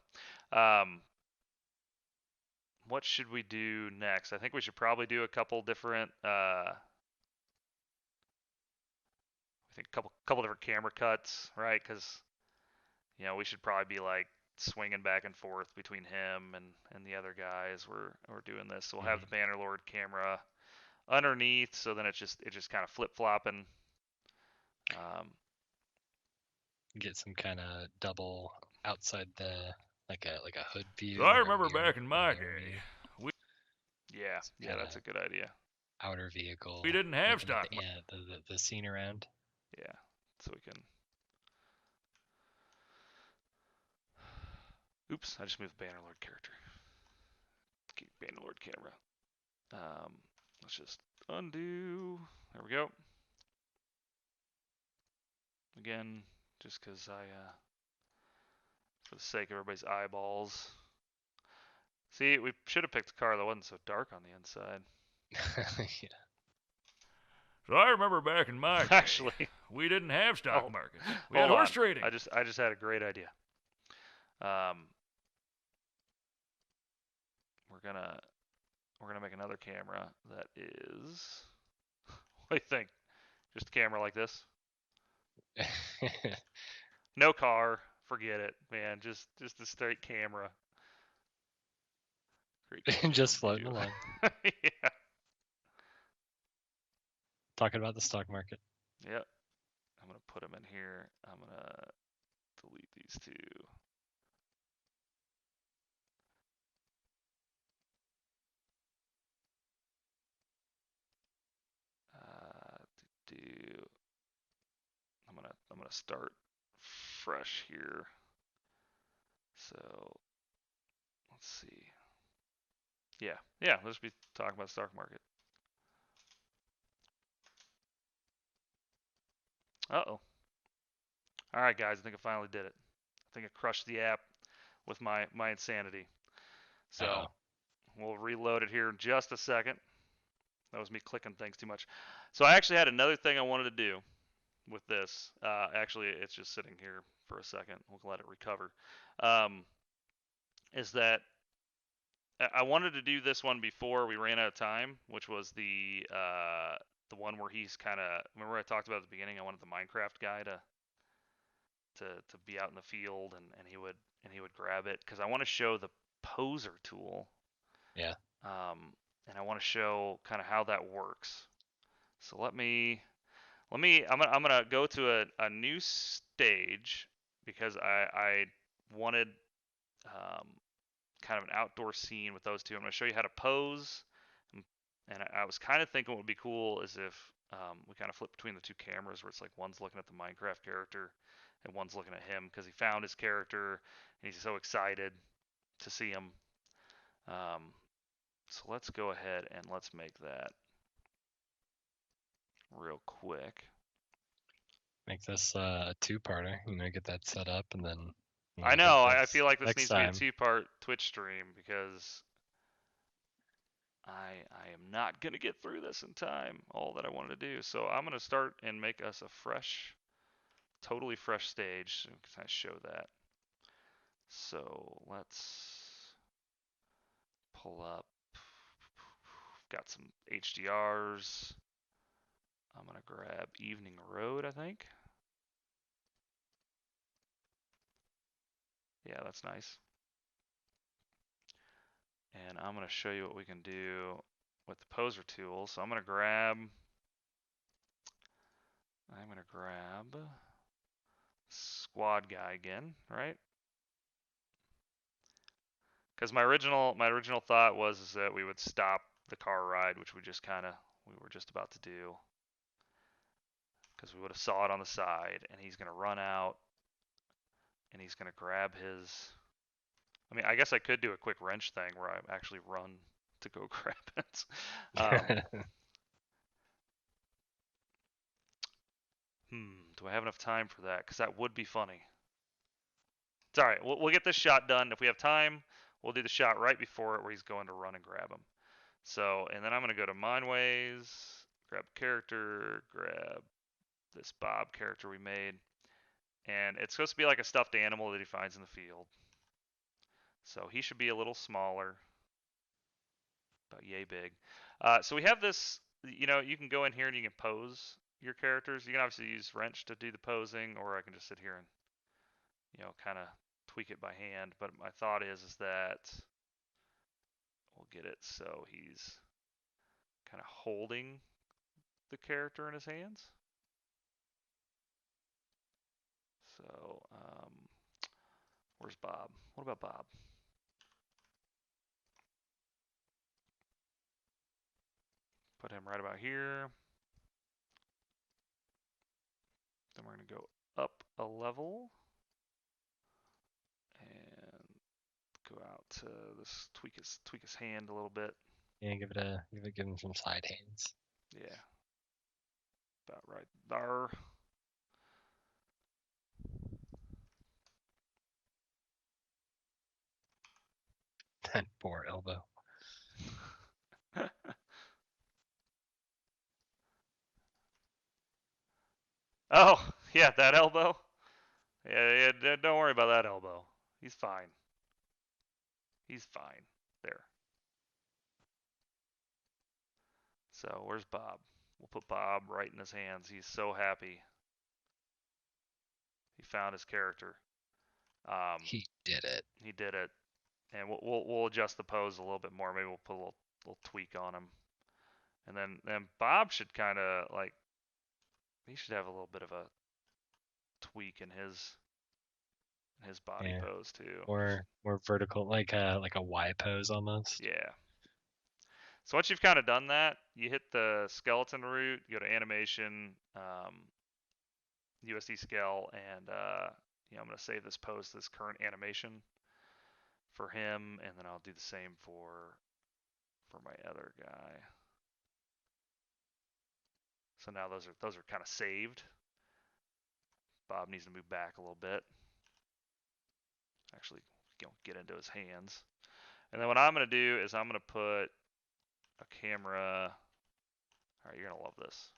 what should we do next? I think we should probably do a couple different, I think a couple different camera cuts, right? Because, we should probably be like swinging back and forth between him and the other guys. We're doing this. So we'll have the Bannerlord camera underneath, so then it's just kind of flip flopping. Get some kind of double outside the like a hood view. So I remember back in my day, yeah, that's a good idea. Outer vehicle. we didn't have looking stock at markets. the scene around. Yeah, so we can. Oops, I just moved the Bannerlord character. Keep Bannerlord camera. Let's just undo. There we go. Again, just because for the sake of everybody's eyeballs. See, we should have picked a car that wasn't so dark on the inside. Yeah. So I remember back in my day, Actually, we didn't have stock Oh, markets. We had hold horse on. trading. I just had a great idea. We're gonna make another camera that is. What do you think? Just a camera like this? No car. Forget it, man. Just a straight camera. Great. Just floating view. along. Yeah. Talking about the stock market. Yep. I'm gonna put them in here. I'm gonna delete these two. I'm gonna start fresh here. So let's see. Yeah. Let's be talking about the stock market. Uh-oh. All right, guys. I think I finally did it. I think I crushed the app with my insanity. So we'll reload it here in just a second. That was me clicking things too much. So I actually had another thing I wanted to do with this. Actually, it's just sitting here for a second. We'll let it recover. Is that I wanted to do this one before we ran out of time, which was the one where he's kind of, remember I talked about at the beginning, I wanted the Minecraft guy to be out in the field and he would grab it, because I want to show the poser tool. Yeah. And I want to show kind of how that works. So I'm gonna go to a new stage, because I wanted kind of an outdoor scene with those two. I'm going to show you how to pose. And I was kind of thinking what would be cool is if we kind of flip between the two cameras where it's like one's looking at the Minecraft character and one's looking at him because he found his character and he's so excited to see him. So let's go ahead and let's make that real quick. Make this a two-parter. Get that set up and then. I know. I feel like this needs to be a two-part Twitch stream because I am not going to get through this in time, all that I wanted to do. So I'm going to start and make us a fresh, totally fresh stage. So can I show that? So let's pull up. Got some HDRs. I'm going to grab Evening Road, I think. Yeah, that's nice. And I'm going to show you what we can do with the poser tool. So I'm going to grab squad guy again, right? Because my original thought was is that we would stop the car ride, which we were just about to do. Because we would have saw it on the side, and he's going to run out, and he's going to grab his. I mean, I guess I could do a quick Wrnch thing where I actually run to go grab it. Do I have enough time for that? Because that would be funny. It's all right. We'll get this shot done. If we have time, we'll do the shot right before it where he's going to run and grab him. So, and then I'm going to go to Mineways, grab character, grab this Bob character we made. And it's supposed to be like a stuffed animal that he finds in the field. So he should be a little smaller. About yay big. So we have this, you can go in here and you can pose your characters. You can obviously use Wrnch to do the posing, or I can just sit here and, kind of tweak it by hand. But my thought is that we'll get it so he's kind of holding the character in his hands. So, where's Bob? What about Bob? Put him right about here. Then we're going to go up a level and go out to this, tweak his hand a little bit. Yeah, give him some side hands. Yeah. About right there. That poor elbow. Oh, yeah, that elbow. Yeah, don't worry about that elbow. He's fine. He's fine. There. So, where's Bob? We'll put Bob right in his hands. He's so happy. He found his character. He did it. He did it. And we'll adjust the pose a little bit more. Maybe we'll put a little tweak on him. And then Bob should kind of like, he should have a little bit of a tweak in his body pose too. Or more vertical, like a Y pose almost. Yeah. So once you've kind of done that, you hit the skeleton root, you go to animation, USD scale, and I'm going to save this pose to this current animation for him, and then I'll do the same for my other guy. So now those are kind of saved. Bob needs to move back a little bit. Actually, get into his hands. And then what I'm going to do is I'm going to put a camera. All right, you're going to love this.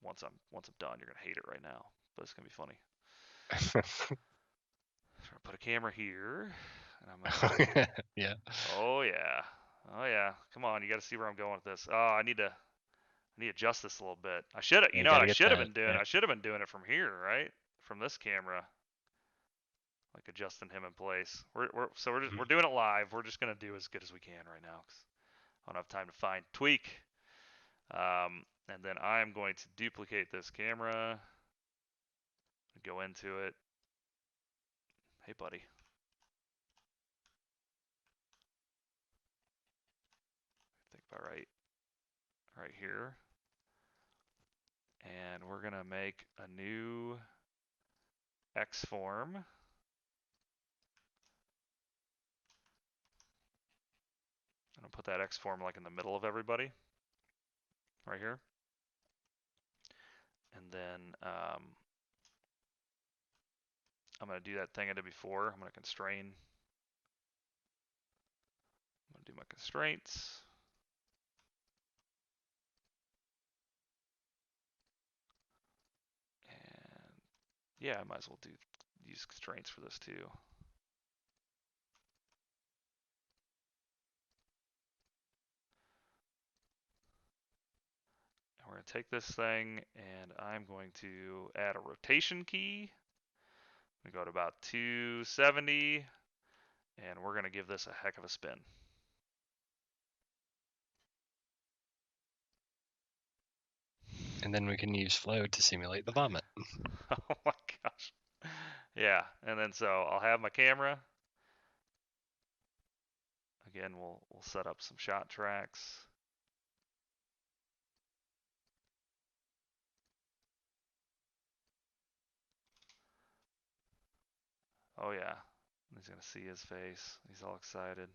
Once I'm done, you're going to hate it right now, but it's going to be funny. So I'm going to put a camera here, and I'm going to Yeah. Oh yeah. Come on, you got to see where I'm going with this. Oh, I need to adjust this a little bit. I should have, I should have been doing. Yeah. I should have been doing it from here, right? From this camera, like adjusting him in place. We're doing it live. We're just gonna do as good as we can right now because I don't have time to find tweak. And then I'm going to duplicate this camera. Go into it. Hey, buddy. about right here. And we're gonna make a new X form. I'm gonna put that X form like in the middle of everybody, right here. And then I'm gonna do that thing I did before. I'm gonna constrain. I'm gonna do my constraints. And yeah, I might as well use constraints for this too. And we're gonna take this thing and I'm going to add a rotation key. We go to about 270 and we're gonna give this a heck of a spin. And then we can use flow to simulate the vomit. Oh my gosh. Yeah, and then so I'll have my camera. Again, we'll set up some shot tracks. Oh yeah, he's gonna see his face. He's all excited.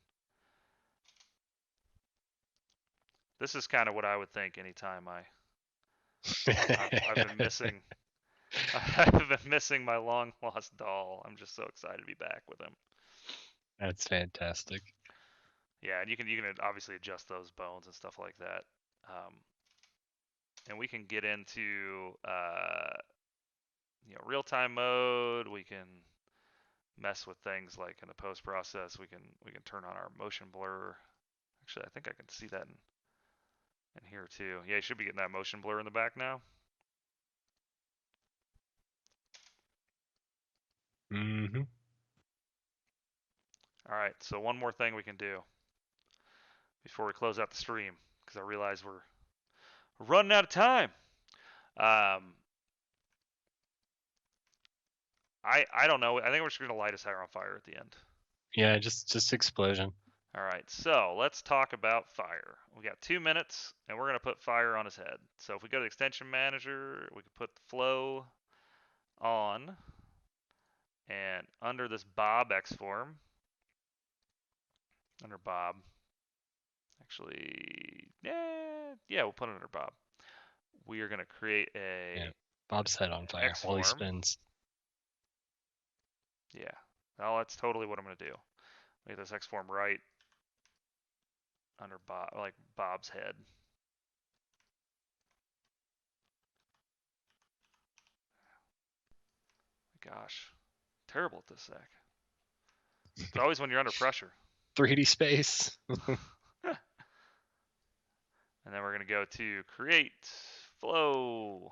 This is kind of what I would think anytime I've been missing. I've been missing my long lost doll. I'm just so excited to be back with him. That's fantastic. Yeah, and you can obviously adjust those bones and stuff like that. And we can get into real-time mode. We can mess with things like in the post process. We can turn on our motion blur. Actually, I think I can see that in here too. Yeah, you should be getting that motion blur in the back now. Mm-hmm. All right, so one more thing we can do before we close out the stream, because I realize we're running out of time. I don't know. I think we're just gonna light his hair on fire at the end. Yeah, just explosion. All right, so let's talk about fire. We got 2 minutes, and we're gonna put fire on his head. So if we go to the extension manager, we can put the flow on, and under this Bob X form, under Bob, actually, yeah, we'll put it under Bob. We are gonna create a Bob's head on fire X while he form. spins. Yeah, well, that's totally what I'm gonna do. Make this X form right under Bob, like Bob's head. Gosh, terrible at this, Zach. It's always when you're under pressure. 3D space. And then we're going to go to create, flow,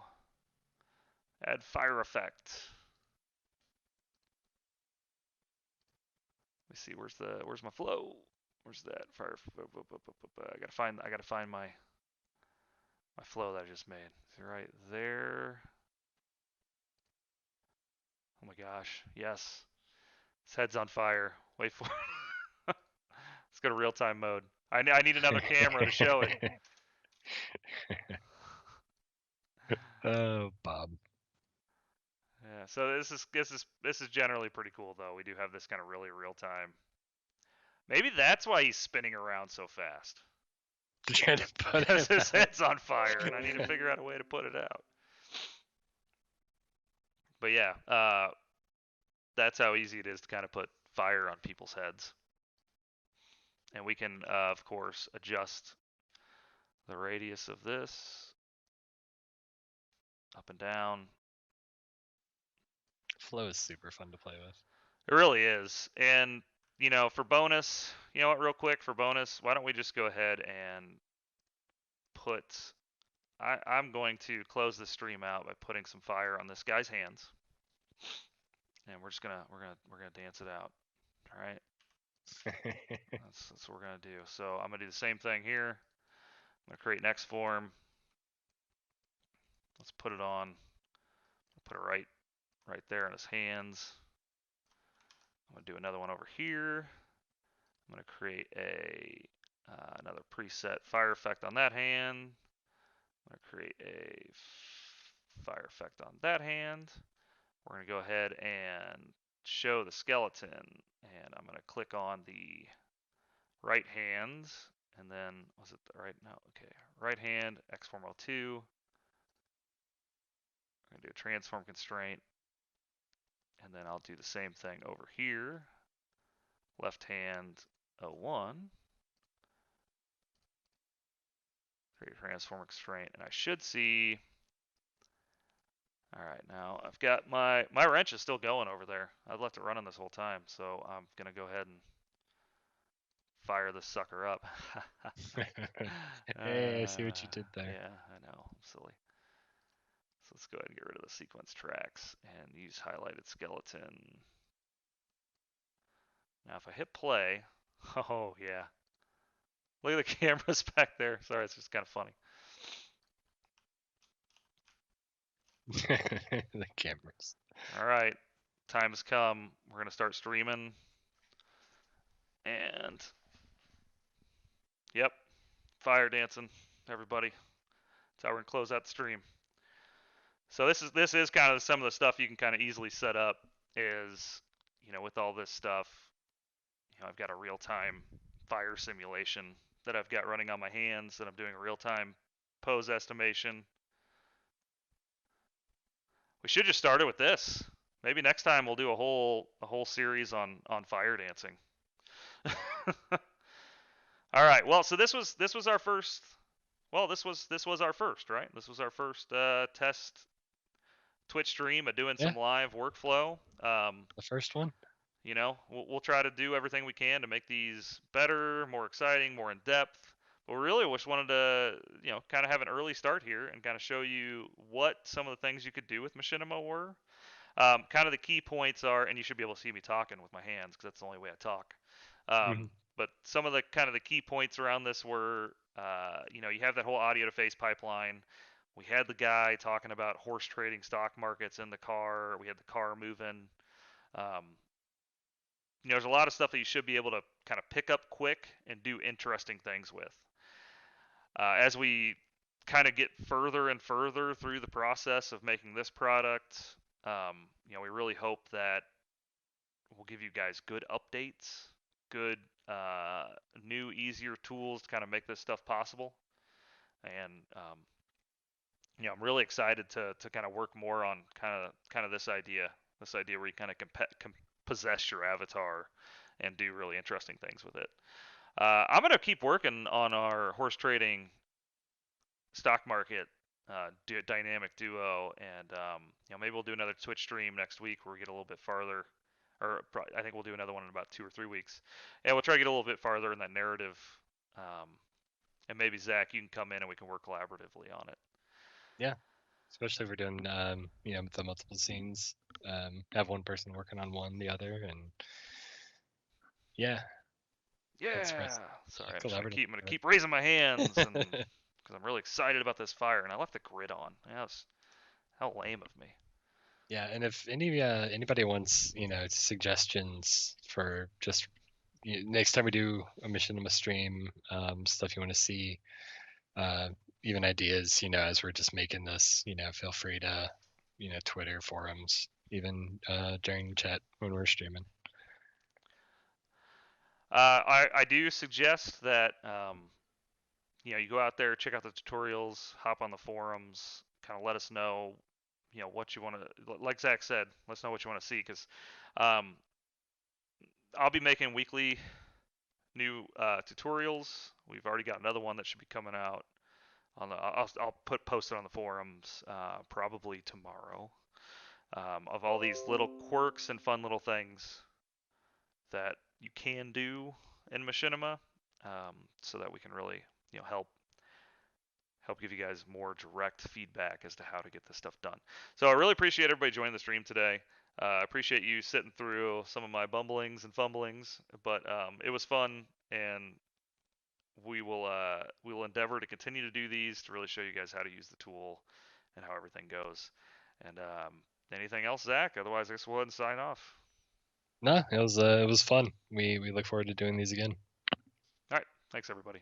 add fire effect. Let me see, where's my flow? Where's that fire? I gotta find my flow that I just made. Is it right there? Oh my gosh, yes. His head's on fire. Wait for it. Let's go to real-time mode. I need another camera to show it. Oh, Bob. Yeah, so this is generally pretty cool though. We do have this kind of really real time. Maybe that's why he's spinning around so fast. Trying to put Because his head's on fire, and I need to figure out a way to put it out. But yeah, that's how easy it is to kind of put fire on people's heads. And we can, of course, adjust the radius of this up and down. Flow is super fun to play with. It really is. And, for bonus, you know what, real quick, for bonus, why don't we just go ahead and put, I'm going to close the stream out by putting some fire on this guy's hands. And we're gonna dance it out. All right. That's what we're gonna do. So I'm gonna do the same thing here. I'm gonna create an X form. Let's put it on. Put it right there in his hands. I'm gonna do another one over here. I'm gonna create another preset fire effect on that hand. I'm going to create a fire effect on that hand. We're going to go ahead and show the skeleton, and I'm going to click on the right hand, and then, was it the right? No, okay. Right hand, Xform02. We're going to do a transform constraint, and then I'll do the same thing over here. Left hand, 01. Create a transform constraint, and I should see. All right, now I've got my Wrnch is still going over there. I've left it running this whole time, so I'm gonna go ahead and fire this sucker up. Hey, I see what you did there. Yeah, I know, I'm silly. So let's go ahead and get rid of the sequence tracks and use highlighted skeleton. Now if I hit play, oh yeah, look at the cameras back there. Sorry, it's just kind of funny. The cameras. All right, time has come. We're gonna start streaming, and yep, fire dancing, everybody. That's how we're gonna close out the stream. So this is kind of some of the stuff you can kind of easily set up. Is, you know, with all this stuff, you know, I've got a real-time fire simulation that I've got running on my hands, and I'm doing a real-time pose estimation. We should just start it with this. Maybe next time we'll do a whole series on fire dancing. All right. Well, so this was our first. Well, this was our first, right? This was our first test Twitch stream of doing some live workflow. The first one. You know, we'll try to do everything we can to make these better, more exciting, more in depth. But we really just wanted to, you know, kind of have an early start here and kind of show you what some of the things you could do with Machinima were. Kind of the key points are, and you should be able to see me talking with my hands because that's the only way I talk. But some of the kind of the key points around this were, you know, you have that whole audio to face pipeline. We had the guy talking about horse trading stock markets in the car. We had the car moving. You know, there's a lot of stuff that you should be able to kind of pick up quick and do interesting things with. As we kind of get further and further through the process of making this product, you know, we really hope that we'll give you guys good updates, good new, easier tools to kind of make this stuff possible. And you know, I'm really excited to kind of work more on kind of this idea where you kind of can possess your avatar and do really interesting things with it. I'm gonna keep working on our horse trading stock market dynamic duo, and you know, maybe we'll do another Twitch stream next week where we get a little bit farther, or I think we'll do another one in about 2 or 3 weeks, and we'll try to get a little bit farther in that narrative. And maybe Zach, you can come in and we can work collaboratively on it. Yeah, especially if we're doing you know, the multiple scenes. Have one person working on one, the other, and yeah. Yeah. Sorry, I'm collaborative. gonna keep raising my hands, and because I'm really excited about this fire, and I left the grid on. Yeah, that's how lame of me. Yeah, and if anybody wants, you know, suggestions for just next time we do a Machinima stream, stuff you want to see, even ideas, you know, as we're just making this, you know, feel free to, you know, Twitter, forums, even during chat when we're streaming. I do suggest that you know, you go out there, check out the tutorials, hop on the forums, kind of let us know, you know, what you want to, like Zach said, let us know what you want to see, because I'll be making weekly new tutorials. We've already got another one that should be coming out on the, I'll post it on the forums probably tomorrow, of all these little quirks and fun little things that you can do in Machinima, so that we can really, you know, help give you guys more direct feedback as to how to get this stuff done. So I really appreciate everybody joining the stream today. I appreciate you sitting through some of my bumblings and fumblings, but it was fun, and we will endeavor to continue to do these to really show you guys how to use the tool and how everything goes. And anything else, Zach? Otherwise, I guess we'll go ahead and sign off. No, it was fun. We look forward to doing these again. All right, thanks everybody.